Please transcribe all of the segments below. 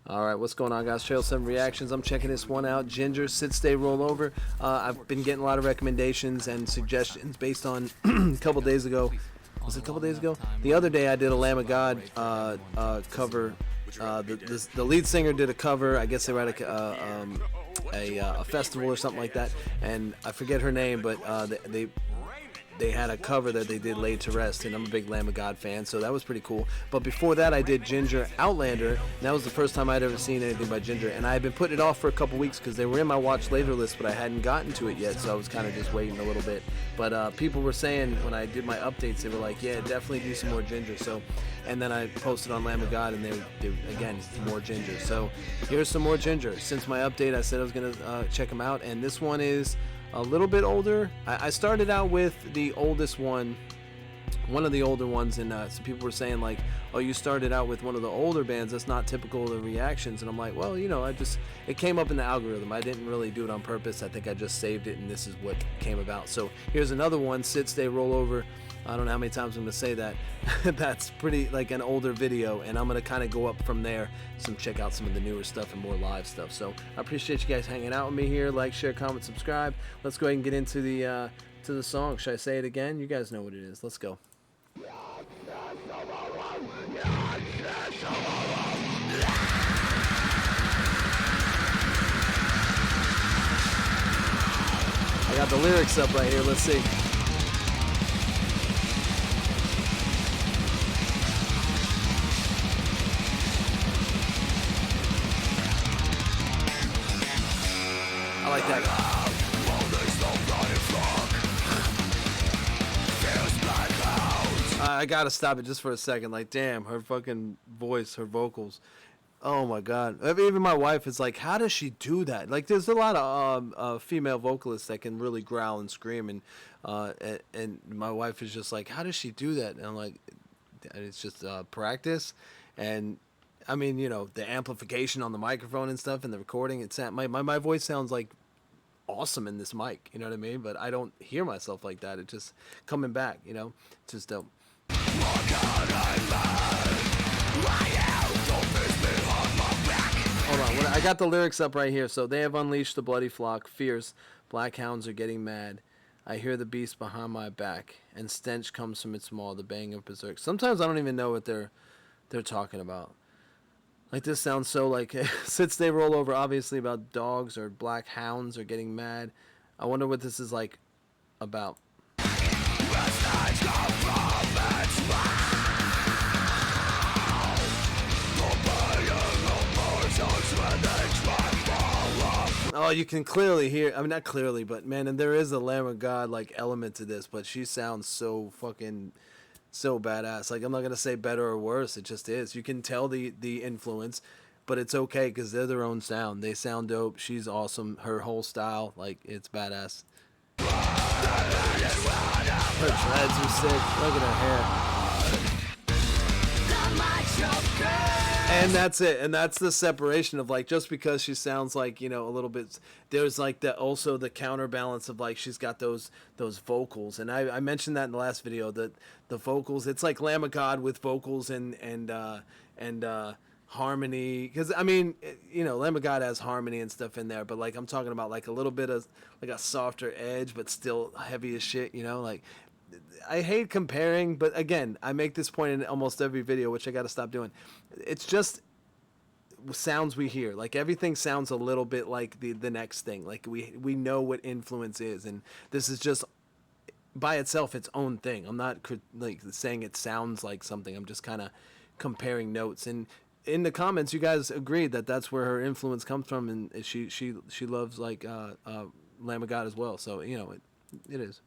Alright, what's going on, guys? Trail 7 Reactions. I'm checking this one out. Jinjer, Sit Stay Rollover. I've been getting a lot of recommendations and suggestions based on a couple days ago. Was it a couple days ago? The other day I did a Lamb of God cover. The lead singer did a cover. I guess they were at a festival or something like that. And I forget her name, but they had a cover that they did, Laid to Rest, and I'm a big Lamb of God fan, so that was pretty cool. But before that, I did Jinjer Outlander, and that was the first time I'd ever seen anything by Jinjer, and I had been putting it off for a couple weeks because they were in my watch later list, but I hadn't gotten to it yet, so I was kind of just waiting a little bit. But people were saying when I did my updates, they were like, yeah, definitely do some more Jinjer. So, and then I posted on Lamb of God, and they again, more Jinjer. So here's some more Jinjer. Since my update, I said I was going to check them out, and this one is a little bit older. I started out with the oldest one of the older ones, and some people were saying like, oh, you started out with one of the older bands, that's not typical of the reactions. And I'm like, well, you know, it came up in the algorithm. I didn't really do it on purpose. I think I just saved it, and this is what came about. So here's another one, Sit Stay Rollover. I don't know how many times I'm gonna say that. That's pretty like an older video, and I'm gonna kind of go up from there. Check out some of the newer stuff and more live stuff. So I appreciate you guys hanging out with me here. Like, share, comment, subscribe. Let's go ahead and get into the song. Should I say it again? You guys know what it is. Let's go. I got the lyrics up right here. Let's see. I like that. I gotta stop it just for a second. Like, damn, her fucking voice, her vocals. Oh my god. Even my wife is like, how does she do that? Like, there's a lot of female vocalists that can really growl and scream, and my wife is just like, how does she do that? And I'm like, it's just practice. And I mean, you know, the amplification on the microphone and stuff and the recording. My voice sounds like awesome in this mic, you know what I mean? But I don't hear myself like that. It's just coming back, you know? It's just dope. Hold on, I got the lyrics up right here. So they have unleashed the bloody flock, fierce, black hounds are getting mad. I hear the beast behind my back, and stench comes from its maw, the bang of berserk. Sometimes I don't even know what they're talking about. Like, this sounds so like Sit Stay Rollover, obviously about dogs or black hounds or getting mad. I wonder what this is like about. Oh, you can clearly hear, I mean, not clearly, but man, and there is a Lamb of God like element to this, but she sounds so fucking so badass. Like, I'm not gonna say better or worse, it just is. You can tell the influence, but it's okay because they're their own sound. They sound dope. She's awesome. Her whole style, like, it's badass. Her dreads are sick. Look at her hair. And that's it. And that's the separation of, like, just because she sounds like, you know, a little bit, there's like also the counterbalance of, like, she's got those vocals. And I mentioned that in the last video, that the vocals, it's like Lamb of God with vocals and harmony. Because I mean, you know, Lamb of God has harmony and stuff in there, but like, I'm talking about like a little bit of like a softer edge, but still heavy as shit, you know. Like, I hate comparing, but again, I make this point in almost every video, which I got to stop doing. It's just sounds we hear. Like, everything sounds a little bit like the next thing. Like, we know what influence is, and this is just by itself its own thing. I'm not like saying it sounds like something. I'm just kind of comparing notes. And in the comments, you guys agreed that that's where her influence comes from, and she loves like Lamb of God as well. So, you know, it is.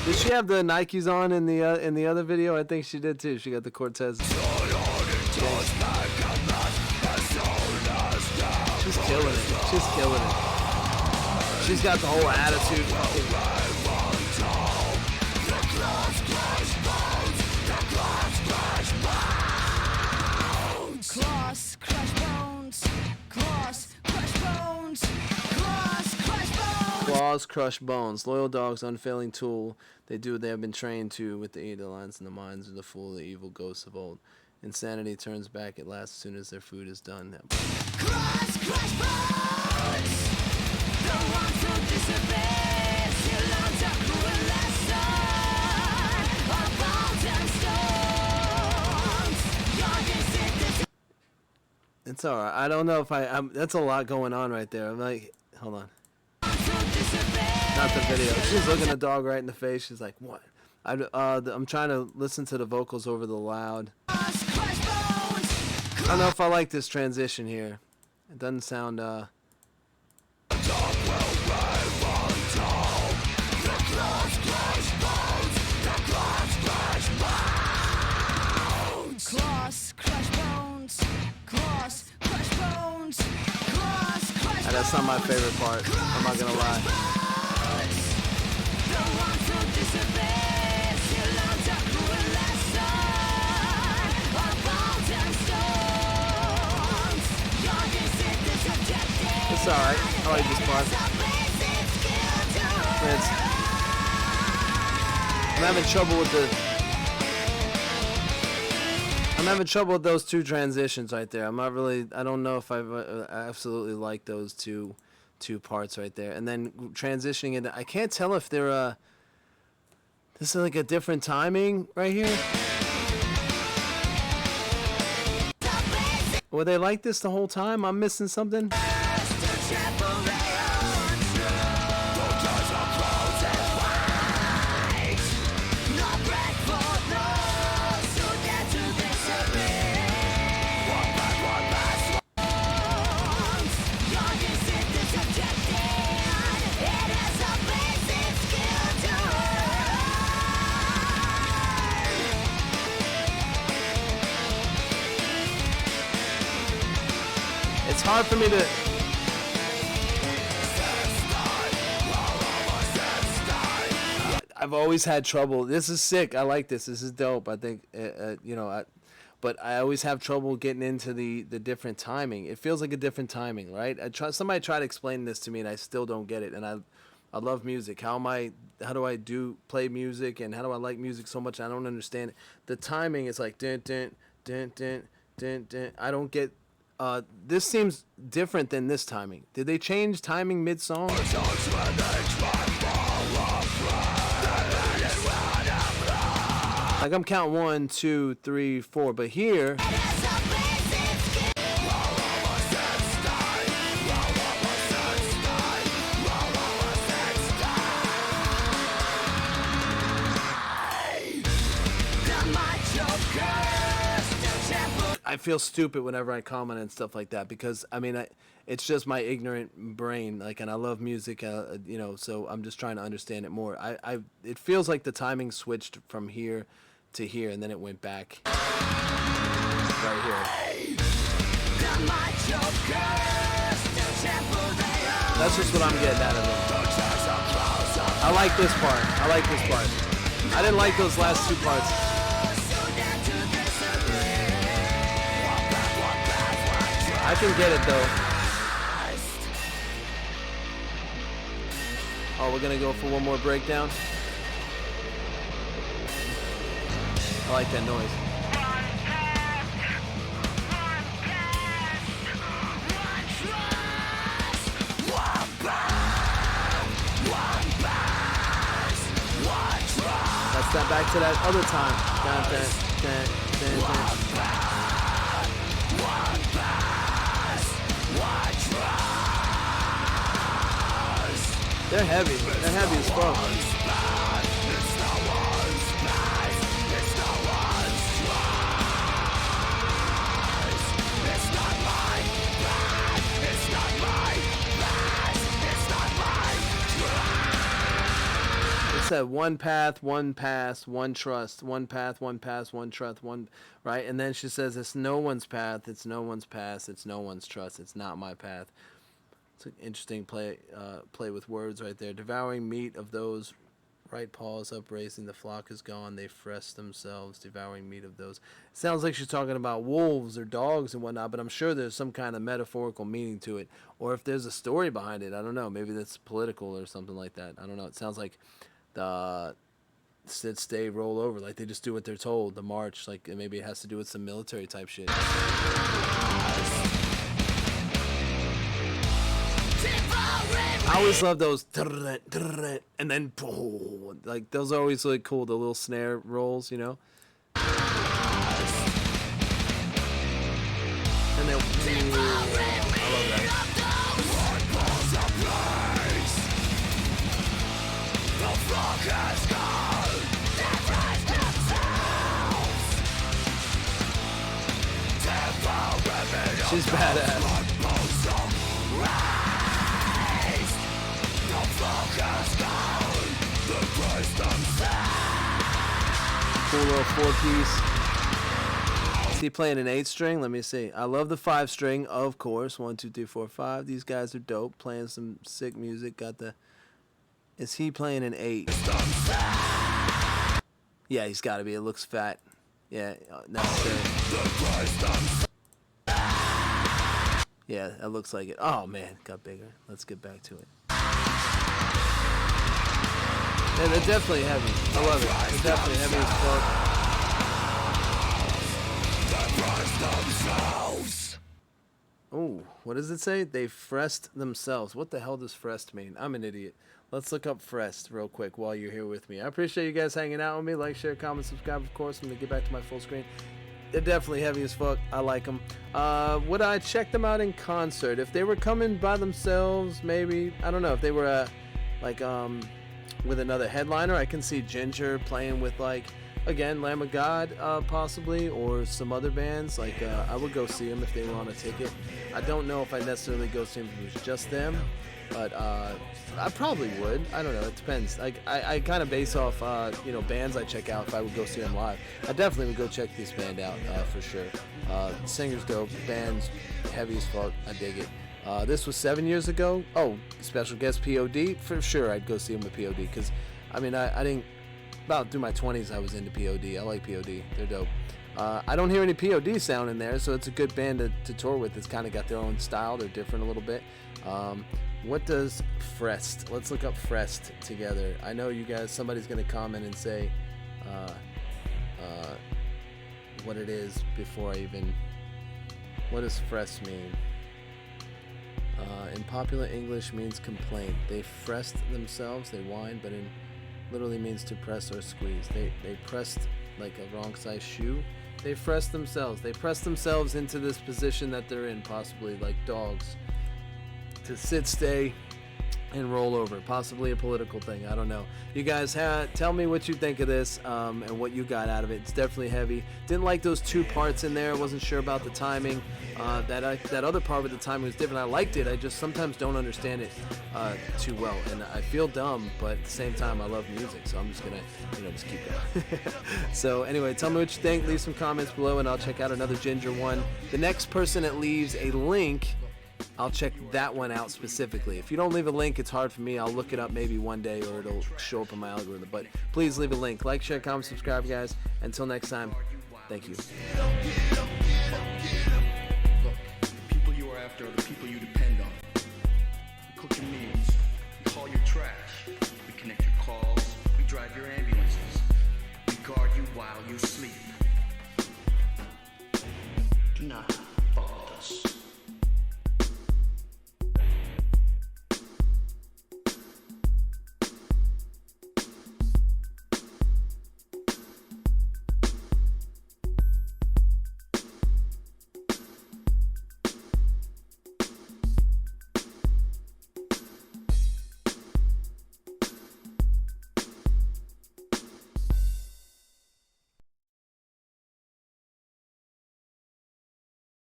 Did she have the Nikes on in the other video? I think she did too. She got the Cortez. She's killing it. She's got the whole attitude. Claws, crush bones. Claws, crush bones. Claws, crush bones. Claws crush bones. Loyal dogs, unfailing tool. They do what they have been trained to with the ear, the lines, and the minds of the fool, the evil ghosts of old. Insanity turns back at last as soon as their food is done. Claws, crush bones. The ones who disobey. You learn a cruel lesson of bones and stones. Your instinct is It's alright. I don't know if that's a lot going on right there. I'm like, hold on. Not the video. She's looking the dog right in the face. She's like, what? I'm trying to listen to the vocals over the loud. I don't know if I like this transition here. It doesn't sound, claws, crush bones. Claws, crush bones. Claws, crush bones. that's not my favorite part. I'm not gonna lie. The ones who disobey. You learn a cruel lesson of bones and stones. Your instinct is subjective. It's alright. I like this part. I'm having trouble with those two transitions right there. I don't know if I absolutely like those two parts right there. And then transitioning into, I can't tell if they're this is like a different timing right here. Were they like this the whole time? I'm missing something. It's hard for me to. I've always had trouble. This is sick. I like this. This is dope. I think, but I always have trouble getting into the different timing. It feels like a different timing, right? Somebody tried to explain this to me, and I still don't get it. And I love music. How do I play music, and how do I like music so much? I don't understand it. The timing is like dun dun dun dun dun dun. I don't get. This seems different than this timing. Did they change timing mid-song? Like I'm counting 1, 2, 3, 4, but here. I feel stupid whenever I comment and stuff like that because it's just my ignorant brain. Like, and I love music, so I'm just trying to understand it more. It feels like the timing switched from here to here, and then it went back right here. That's just what I'm getting out of it. I like this part. I didn't like those last two parts. I can get it though. Oh, we're gonna go for one more breakdown. I like that noise. Let's step back to that other time. Dun, dun, dun, dun, dun. They're heavy. They're heavy as fuck. It said one path, one pass, one trust. One path, one pass, one trust, one, right? And then she says it's no one's path, it's no one's pass, it's no one's trust, it's not my path. It's an interesting play with words right there. Devouring meat of those, right paws upraising, the flock is gone, they fresh themselves, devouring meat of those. Sounds like she's talking about wolves or dogs and whatnot, but I'm sure there's some kind of metaphorical meaning to it. Or if there's a story behind it, I don't know. Maybe that's political or something like that. I don't know. It sounds like the sit, stay, roll over. Like they just do what they're told. The march, like maybe it has to do with some military type shit. I always love those, and then like those are always really cool. The little snare rolls, you know. And then I love that. She's badass. Cool little 4-piece. Is he playing an 8-string? Let me see. I love the 5-string, of course. 1, 2, 3, 4, 5. These guys are dope. Playing some sick music. Got the. Is he playing an 8? Yeah, he's got to be. It looks fat. Yeah, necessary. Yeah, that looks like it. Oh man, it got bigger. Let's get back to it. Yeah, they're definitely heavy. I love it. They're definitely heavy as fuck. Oh, what does it say? They frest themselves. What the hell does frest mean? I'm an idiot. Let's look up frest real quick while you're here with me. I appreciate you guys hanging out with me. Like, share, comment, subscribe, of course. I'm going to get back to my full screen. They're definitely heavy as fuck. I like them. Would I check them out in concert? If they were coming by themselves, maybe. I don't know. If they were, with another headliner, I can see Jinjer playing with, like, again, Lamb of God, possibly, or some other bands. Like, I would go see them if they were on a ticket. I don't know if I necessarily go see them if it was just them, but I probably would. I don't know. It depends. Like, I kind of base off, bands I check out if I would go see them live. I definitely would go check this band out, for sure. Singer's dope. Band's heavy as fuck. I dig it. This was 7 years ago. Oh, special guest POD. For sure, I'd go see him with POD. Because, I mean, I didn't... About through my 20s, I was into POD. I like POD. They're dope. I don't hear any POD sound in there, so it's a good band to tour with. It's kind of got their own style. They're different a little bit. What does frest? Let's look up frest together. I know you guys, somebody's going to comment and say what it is before I even... What does frest mean? In popular English means complaint. They frest themselves, they whine, but in literally means to press or squeeze. They pressed like a wrong size shoe. They press themselves. They press themselves into this position that they're in, possibly like dogs. To sit, stay, and roll over. Possibly a political thing. I don't know. You guys tell me what you think of this and what you got out of it. It's definitely heavy. Didn't like those 2 parts in there. Wasn't sure about the timing. That other part with the timing was different. I liked it. I just sometimes don't understand it too well. And I feel dumb, but at the same time, I love music. So I'm just going to just keep going. So anyway, tell me what you think. Leave some comments below, and I'll check out another Jinjer one. The next person that leaves a link, I'll check that one out specifically. If you don't leave a link, it's hard for me. I'll look it up maybe one day, or it'll show up in my algorithm. But please leave a link. Like, share, comment, subscribe, guys. Until next time, thank you. Look, the people you are after are the people you depend on. We cook your meals. We haul your trash. We connect your calls. We drive your ambulances. We guard you while you sleep. Do not follow us.